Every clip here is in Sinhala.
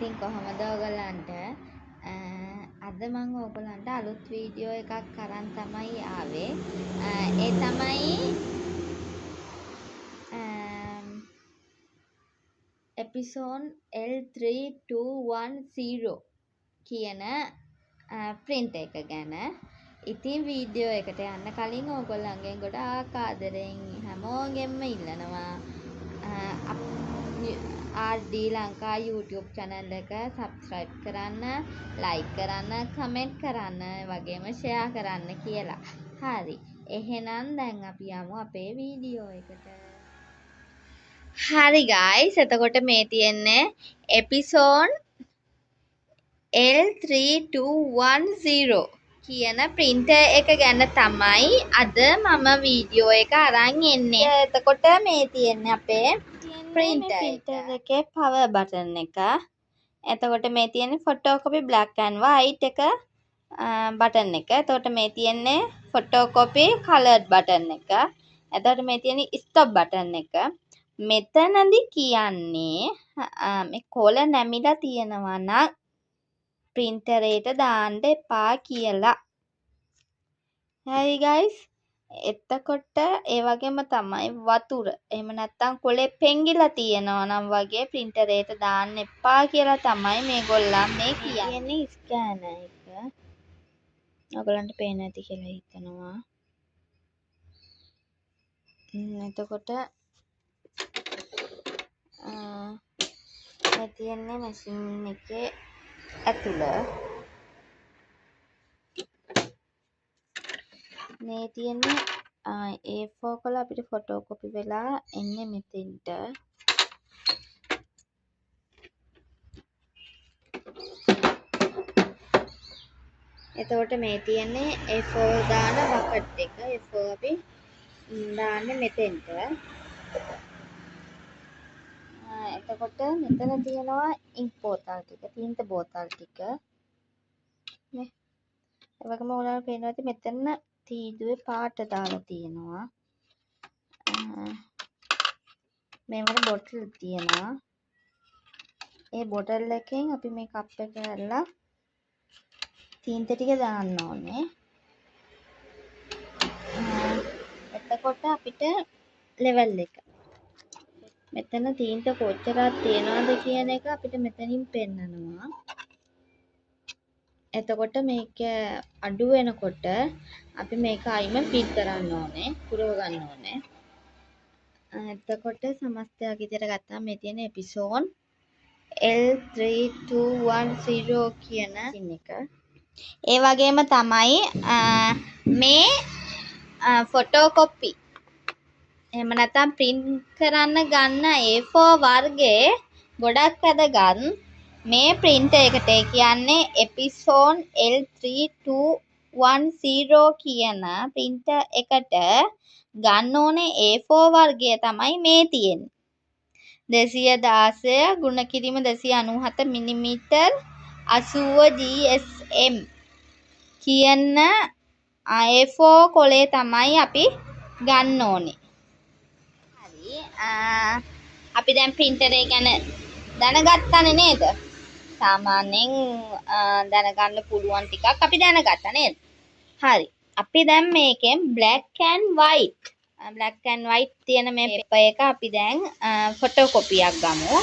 ඉතින් කොහොමද ඔයගලන්ට අද මම ඔයගලන්ට අලුත් වීඩියෝ එකක් අරන් තමයි ආවේ. ඒ තමයි එපිසෝඩ් L3210 කියන print එක ගැන. ඉතින් වීඩියෝ එකට යන්න කලින් ඕගොල්ලන්ගෙන් ගොඩාක් ආදරෙන් හැමෝගෙම ඉල්ලනවා RD ලංකා YouTube channel එක subscribe කරන්න, like කරන්න, comment කරන්න, වගේම share කරන්න කියලා. හරි. එහෙනම් දැන් අපි යමු අපේ වීඩියෝ එකට. හරි guys, එතකොට මේ තියෙන්නේ episode L3210 කියන printer එක ගැන තමයි අද මම වීඩියෝ එක අරන් එන්නේ. එතකොට මේ තියෙන්නේ අපේ printer එකේ power button එක. එතකොට මේ තියෙන්නේ photocopy black and white එක button එක. එතකොට මේ තියෙන්නේ photocopy colored button එක. එතකොට මේ තියෙන්නේ stop button එක. මෙතනදි කියන්නේ මේ කොළ නැමිලා තියෙනවා නම් printerයට දාන්න එපා කියලා. හරි guys. එතකොට ඒ වගේම තමයි වතුර. එහෙම නැත්නම් කොලේ පෙංගිලා තියෙනවා නම් වගේ printerයට දාන්න එපා කියලා තමයි මේගොල්ලන් මේ කියන්නේ ස්කෑනර් එක. ඔයගලන්ට පේන්නේ නැති කියලා හිතනවා. එතකොට මේ තියෙන්නේ මැෂින් එකේ ඇතුළ. මේ තියෙන්නේ A4 කොළ අපිට ෆොටෝකොපි වෙලා එන්නේ මෙතෙන්ට. එතකොට මේ තියෙන්නේ A4 දාන බකට් එක. A4 අපි දාන්නේ මෙතෙන්ට. එතකොට මෙතන තියෙනවා ඉන්ක් බෝතල් ටික, තීන්ත බෝතල් ටික. නේ. ඒ වගේම ඔයාලට පේනවා ඇති මෙතන තීදුවේ පාට දාලා තියෙනවා. මේවල බොටල් තියෙනවා. ඒ බොටල් එකෙන් අපි මේ කප් එක අරලා තීන්ත ටික දාන්න ඕනේ. එතකොට අපිට ලෙවල් එක. මෙතන තීන්ත කොච්චරක් තියනවද කියන එක අපිට මෙතනින් පෙන්නනවා. එතකොට මේක අඩු වෙනකොට අපි මේක අයිම පිට් කරන්න ඕනේ, පුරව ගන්න ඕනේ. එතකොට සමස්තයක් විදියට ගත්තාම මේ තියෙන එපිසෝඩ් L3210 කියන සින් එක. ඒ වගේම තමයි මේ ෆොටෝකොපි එහෙම නැත්නම් print කරන්න ගන්න A4 වර්ගයේ ගොඩක් වැදගත් මේ printer එකට. ඒ කියන්නේ episode L3210 කියන printer එකට ගන්න ඕනේ A4 වර්ගය තමයි මේ තියෙන්නේ. 216 ගුණ කිරීම 297 mm 80 GSM කියන A4 කොලේ තමයි අපි ගන්න ඕනේ. හරි. අපි දැන් printer එක ගැන දැනගත්තානේ නේද? සාමාන්‍යයෙන් දැනගන්න පුළුවන් ටිකක් අපි දැනගත්තා නේද? හරි. අපි දැන් මේකෙන් black and white තියෙන මේ පේපර් එක අපි දැන් ෆොටෝකොපියක් ගමු.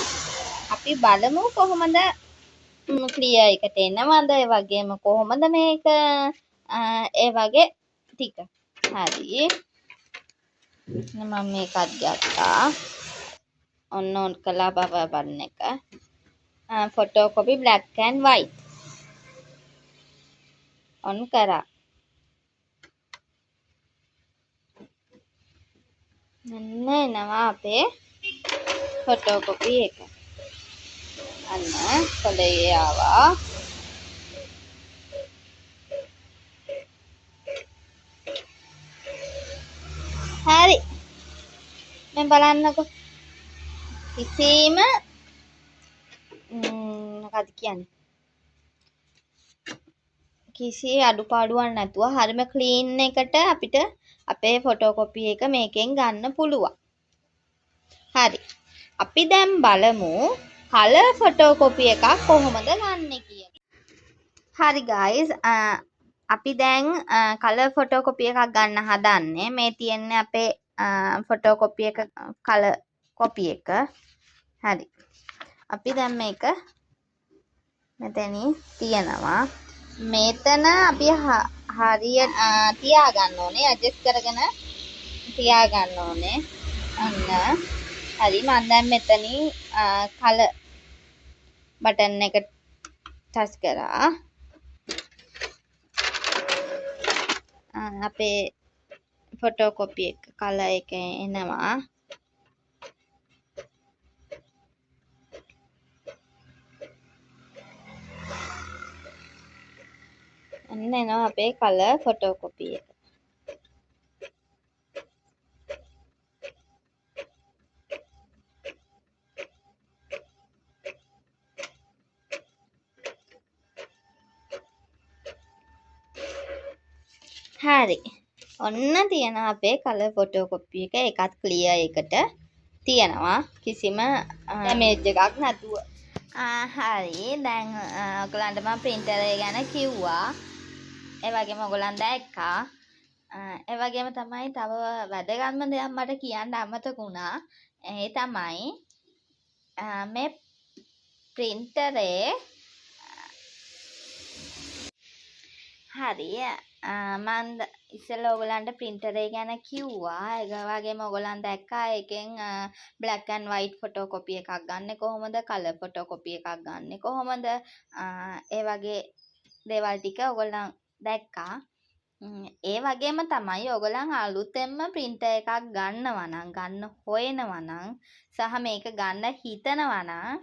අපි බලමු කොහොමද ක්ලියර් එකට එනවද, ඒ වගේම කොහොමද මේක ඒ වගේ ටික. හරි. මම මේකත් ගත්තා. ඔන්න ඔන් කළා බව බලන එක. photocopy black and white on කරා. මෙන්න එනවා අපේ photocopy එක. අන්න කොලේ ආවා. හරි. මම බලන්නකෝ. කිසිම මොකක්ද කියන්නේ? කිසි අඩුපාඩුවක් නැතුව හරිම ක්ලීන් එකට අපිට අපේ ෆොටෝකොපි එක මේකෙන් ගන්න පුළුවන්. හරි. අපි දැන් බලමු කලර් ෆොටෝකොපි එකක් කොහොමද ගන්න කියලා. හරි guys, අපි දැන් කලර් ෆොටෝකොපි එකක් ගන්න හදන්නේ. මේ තියෙන්නේ අපේ ෆොටෝකොපි එක කලර් කොපි එක. හරි. අපි දැන් මේක මෙතනින් තියනවා. මෙතන අපි හරියට තියාගන්න ඕනේ. ඇඩ්ජස්ට් කරගෙන තියාගන්න ඕනේ. අන්න. හරි. මම දැන් මෙතනින් කලර් බටන් එක ටච් කරා. අපේ ෆොටෝකොපි එක කලර් එක එනවා. අන්න එනවා අපේ කලර් ෆොටෝකොපි එක. හරි. ඔන්න තියෙනවා අපේ කලර් ෆොටෝකොපි එක. ඒකත් ක්ලියර් එකට තියෙනවා. කිසිම ඩැමේජ් එකක් නැතුව. හරි. දැන් ඔයගලන්ට මම printer එක ගැන කිව්වා. ඒ වගේම ඔයගලන් දැක්කා. ඒ වගේම තමයි තව වැදගත්ම දෙයක් මට කියන්න අමතක වුණා. ඒ තමයි මේ printerේ හරි මම ඉස්සෙල්ලා ඔයගලන්ට printer එක ගැන කිව්වා. ඒක වගේම ඔයගලන් දැක්කා එකෙන් black and white photocopy එකක් ගන්න කොහොමද, color photocopy එකක් ගන්න කොහොමද, ඒ වගේ දේවල් ටික ඔයගලන් දැක්කා. ඒ වගේම තමයි ඔයගලන් අලුතෙන්ම printer එකක් ගන්නවා නම්, ගන්න හොයනවා නම් සහ මේක ගන්න හිතනවා නම්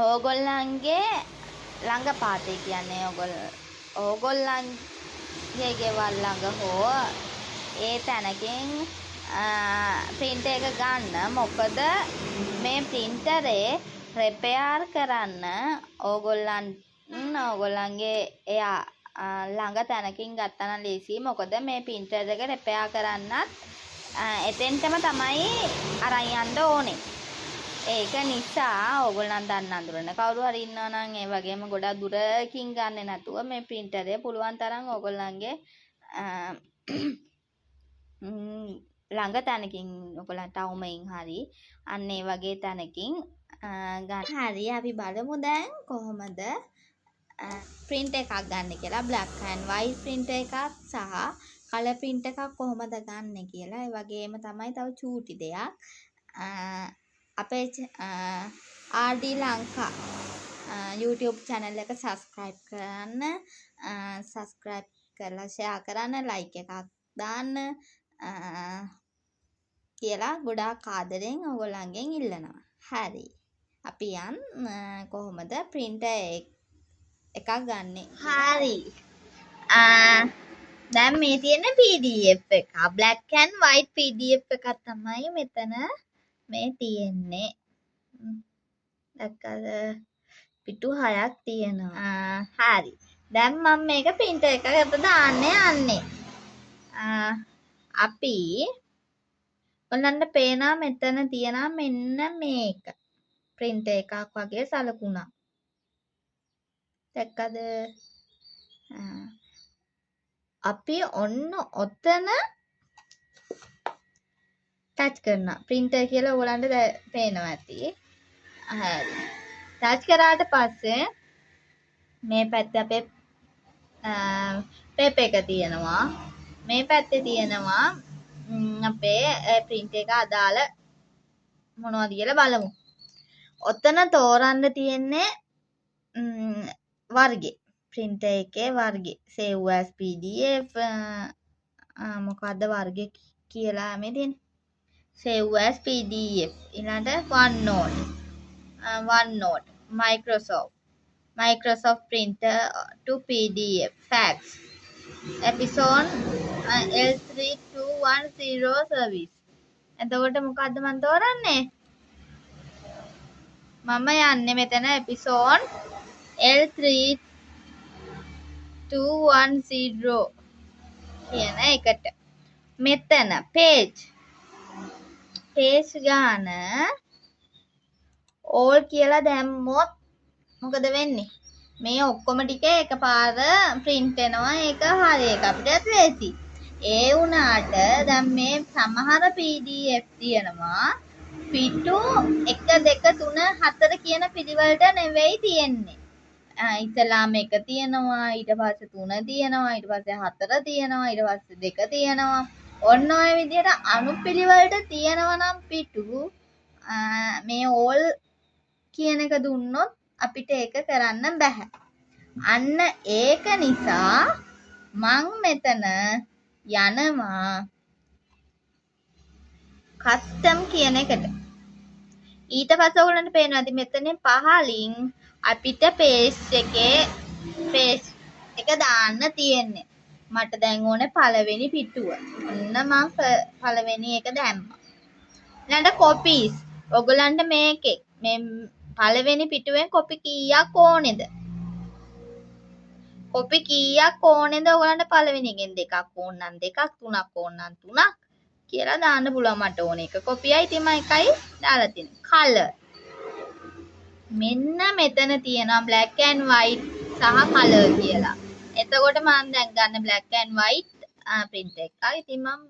ඕගොල්ලන්ගේ ළඟපාතේ කියන්නේ ඕගොල්ලන්ගේ ගෙවල් ළඟ හෝ ඒ තැනකින් printer එක ගන්න. මොකද මේ printerේ repair කරන්න ඕගොල්ලන්ගේ එයා ළඟ තැනකින් ගත්තා නම් ලේසියි. මොකද මේ printer එක repair කරන්නත් එතෙන්ටම තමයි අරන් යන්න ඕනේ. ඒක නිසා ඕගොල්ලන් දන්න අඳුරන කවුරු හරි ඉන්නවා නම් ඒ වගේම ගොඩක් දුරකින් ගන්න නැතුව මේ printer එක පුළුවන් තරම් ඕගොල්ලන්ගේ ළඟ තැනකින් ඔයගොල්ලන් ටවුමෙන් හරි අන්න ඒ වගේ තැනකින් ගන්න. හරි අපි බලමු දැන් කොහොමද print එකක් ගන්න කියලා. black and white print එකක් සහ color print එකක් කොහොමද ගන්න කියලා. ඒ වගේම තමයි තව චූටි දෙයක්. අපේ RD ලංකා YouTube channel එක subscribe කරන්න. subscribe කරලා share කරන්න, like එකක් දාන්න කියලා ගොඩාක් ආදරෙන් ඔයගොල්ලන්ගෙන් ඉල්ලනවා. හරි. අපි යන් කොහොමද printer එකක් ගන්නෙ. හරි. දැන් මේ තියෙන PDF එක black and white PDF එකක් තමයි මෙතන මේ තියෙන්නේ. දැක්කද? පිටු 6ක් තියෙනවා. හරි. දැන් මම මේක printer එකකට දාන්න යන්නේ. අපි ඔන්නන්න පේනවා මෙතන තියෙනවා මෙන්න මේක. printer එකක් වගේ සලකුණක්. දැක්කද? අපි ඔන්න ඔතන ටච් කරනවා. printer කියලා ඔයගලන්ට පේනවා ඇති. හරි. ටච් කරාට පස්සේ මේ පැත්තේ අපේ ටේප් එක තියෙනවා. මේ පැත්තේ තියෙනවා අපේ printer එක අදාළ මොනවද කියලා බලමු. ඔතන තෝරන්න තියෙන්නේ වර්ගේ. printer එකේ වර්ගේ. save as pdf මොකද්ද වර්ගේ කියලා මේ තියෙන්නේ. save as pdf ඊළඟට OneNote Microsoft printer to pdf fax episode L3210 service. එතකොට මොකද්ද මම තෝරන්නේ? මම යන්නේ මෙතන episode L3210 කියන එකට. මෙතන page පේජ් ගාන all කියලා දැම්මොත් මොකද වෙන්නේ? මේ ඔක්කොම ටික එකපාර print වෙනවා. ඒක හරිය එක අපිට ලේසි. ඒ වුණාට දැන් මේ සමහර PDF තියෙනවා පිටු 1 2 3 4 කියන පිළිවෙලට නෙවෙයි තියෙන්නේ. ඉතලාම 1 තියෙනවා, ඊට පස්සේ 3 තියෙනවා, ඊට පස්සේ 4 තියෙනවා, ඊට පස්සේ 2 තියෙනවා. ඔන්න ඔය විදිහට අනුපිළිවෙලට තියෙනවා නම් පිටු මේ all කියන එක දුන්නොත් අපිට ඒක කරන්න බෑ. අන්න ඒක නිසා මං මෙතන යනවා custom කියන එකට. ඊට පස්සේ ඔයගොල්ලන්ට පේනවා ඉතින් මෙතන පහලින් අපිට page එක දාන්න තියෙන්නේ. මට දැන් ඕනේ පළවෙනි පිටුව. ඔන්න මං පළවෙනි එක දැම්මා. ඊළඟට copies. ඔයගොල්ලන්ට මේකේ මේ පළවෙනි පිටුවෙන් කොපි කීයක් ඕනේද? කොපි කීයක් ඕනේද ඔයගලන්ට පළවෙනි එකෙන් දෙකක් ඕනනම් දෙකක් තුනක් ඕනනම් තුනක් කියලා දාන්න පුළුවන්. මට ඕන එක කොපියයි ඉතින් මම එකයි දාලා තියෙන්නේ. color මෙන්න මෙතන තියෙනවා black and white සහ color කියලා. එතකොට මම දැන් ගන්න black and white print එකක්. ඉතින් මම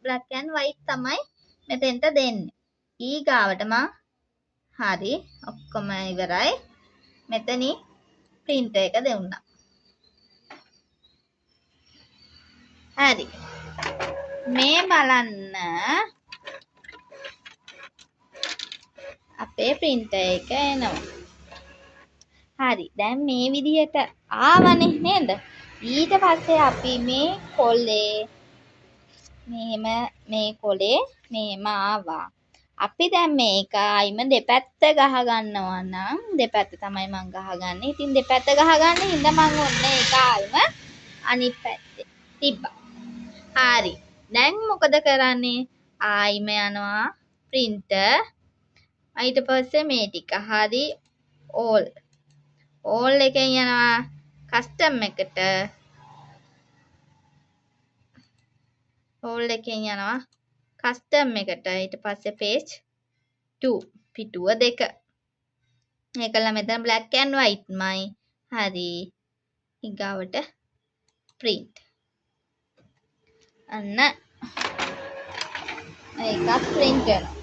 black and white තමයි මෙතෙන්ට දෙන්නේ. ඊගාවට මම හරි ඔක්කොම ඉවරයි. මෙතනින් print එක දෙන්නම්. හරි මේ බලන්න අපේ printer එක එනවා. හරි දැන් මේ විදිහට ආවනේ නේද? ඊට පස්සේ අපි මේ කොලේ මෙහෙම මේ කොලේ මෙහෙම ආවා. අපි දැන් මේක අයිම දෙපැත්ත ගහ ගන්නවා නම් දෙපැත්ත තමයි මම ගහගන්නේ. ඉතින් දෙපැත්ත ගහගන්න හින්දා මම ඔන්න ඒක අයිම අනිත් පැත්තේ තිබ්බා. හරි දැන් මොකද කරන්නේ? ආයිම යනවා printer. ඊට පස්සේ මේ ටික හරි all එකෙන් යනවා custom එකට. all එකෙන් යනවා custom එකට. ඊට පස්සේ page 2 පිටුව 2. ඒකල මෙතන black and white මයි. හරි ඊගාවට print. අන්න ඒකත් print වෙනවා.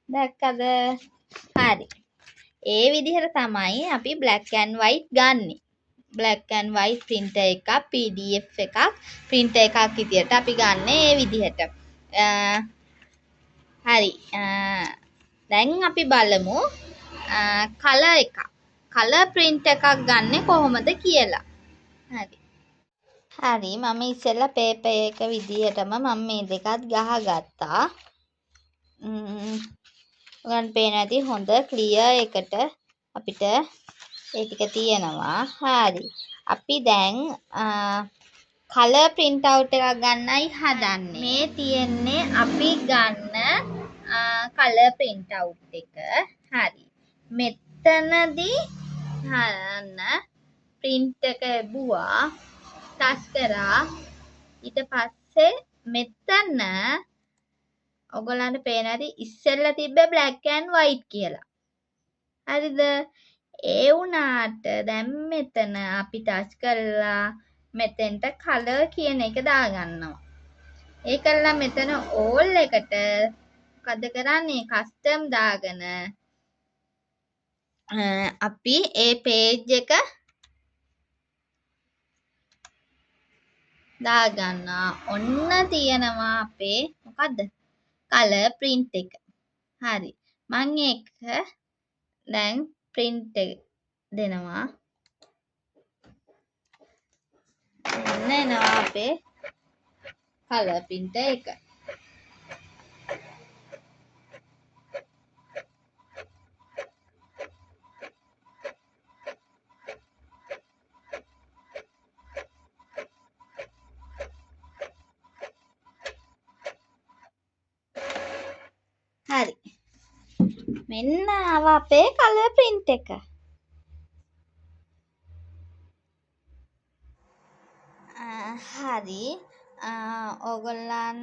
දැක්කද? හරි. ඒ විදිහට තමයි අපි black and white ගන්නෙ. black and white printer එකක් PDF එකක් printer එකක් විදියට අපි ගන්න ඒ විදිහට. හරි. දැන් අපි බලමු color එකක්. color print එකක් ගන්නෙ කොහොමද කියලා. හරි. හරි මම ඉස්සෙල්ලා paper එක විදිහටම මම මේ දෙකත් ගහගත්තා. ඔයගොල්ලන් පේනවා ඇති හොඳ clear එකට අපිට ඒ ටික තියෙනවා. හරි. අපි දැන් color print out එකක් ගන්නයි හදන්නේ. මේ තියෙන්නේ අපි ගන්න color print out එක. හරි. මෙතනදී හරන්න print එක එබුවා ටච් කරා. ඊට පස්සේ මෙතන ඔයගොල්ලන්ට පේනවා ඇති ඉස්සෙල්ලා තිබ්බ black and white කියලා. හරිද? ඒ වුණාට දැන් මෙතන අපි ටච් කරලා මෙතෙන්ට color කියන එක දාගන්නවා. ඒ කළා මෙතන all එකට මොකද කරන්නේ? custom දාගෙන අපි ඒ page එක දාගන්නවා. ඔන්න තියෙනවා අපේ මොකද්ද? color print එක. හරි. මම ඒක දැන් print එක දෙනවා. ඔන්න එනවා අපේ color print එක. හරි. මෙන්න ආව අපේ color print එක. හරි. ඕගොල්ලන්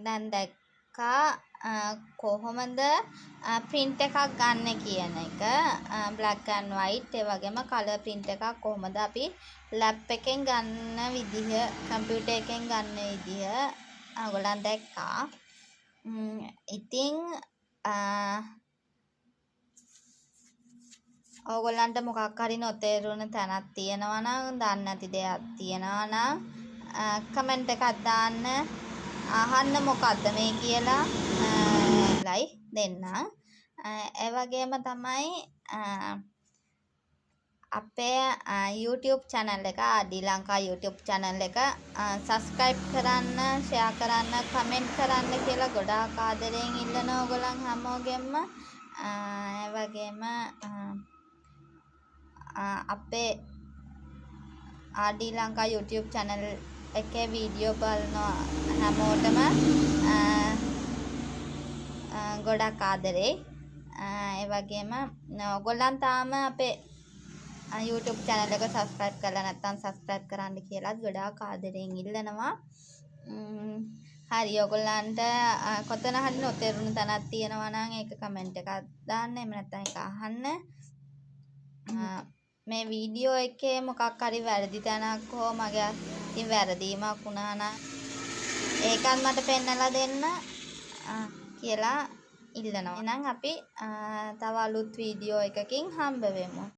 දැන් දැක්කා කොහොමද print එකක් ගන්න කියන එක black and white ඒ වගේම color print එකක් කොහොමද අපි lap එකෙන් ගන්න විදිහ computer එකෙන් ගන්න විදිහ ඕගොල්ලන් දැක්කා. ඉතින් ඕගොල්ලන්ට මොකක් හරි නොතේරුණ තැනක් තියෙනවා නම් දන්නේ නැති දෙයක් තියෙනවා නම් කමෙන්ට් එකක් දාන්න අහන්න මොකද්ද මේ කියලා ලයි දෙන්න. ඒ වගේම තමයි අපේ YouTube channel එක ආදී ලංකා YouTube channel එක subscribe කරන්න, share කරන්න, comment කරන්න කියලා ගොඩාක් ආදරෙන් ඉල්ලන ඕගොල්ලන් හැමෝගෙම. ඒ වගේම අපේ ආදී ලංකා YouTube channel එකේ වීඩියෝ බලන හැමෝටම ගොඩක් ආදරේ. ඒ වගේම ඔයගොල්ලන් තාම අපේ YouTube channel එක subscribe කරලා නැත්නම් subscribe කරන්න කියලාත් ගොඩාක් ආදරෙන් ඉල්ලනවා. හරි ඔයගොල්ලන්ට කොතන හරි නොතේරුණු තැනක් තියෙනවා නම් ඒක comment එකක් දාන්න. එහෙම නැත්නම් ඒක අහන්න. මේ වීඩියෝ එකේ මොකක් හරි වැරදි තැනක් හෝ මගේ අතින් වැරදීමක් වුණා නම් ඒකත් මට පෙන්නලා දෙන්න කියලා ඉල්ලනවා. එහෙනම් අපි තව අලුත් වීඩියෝ එකකින් හම්බ වෙමු.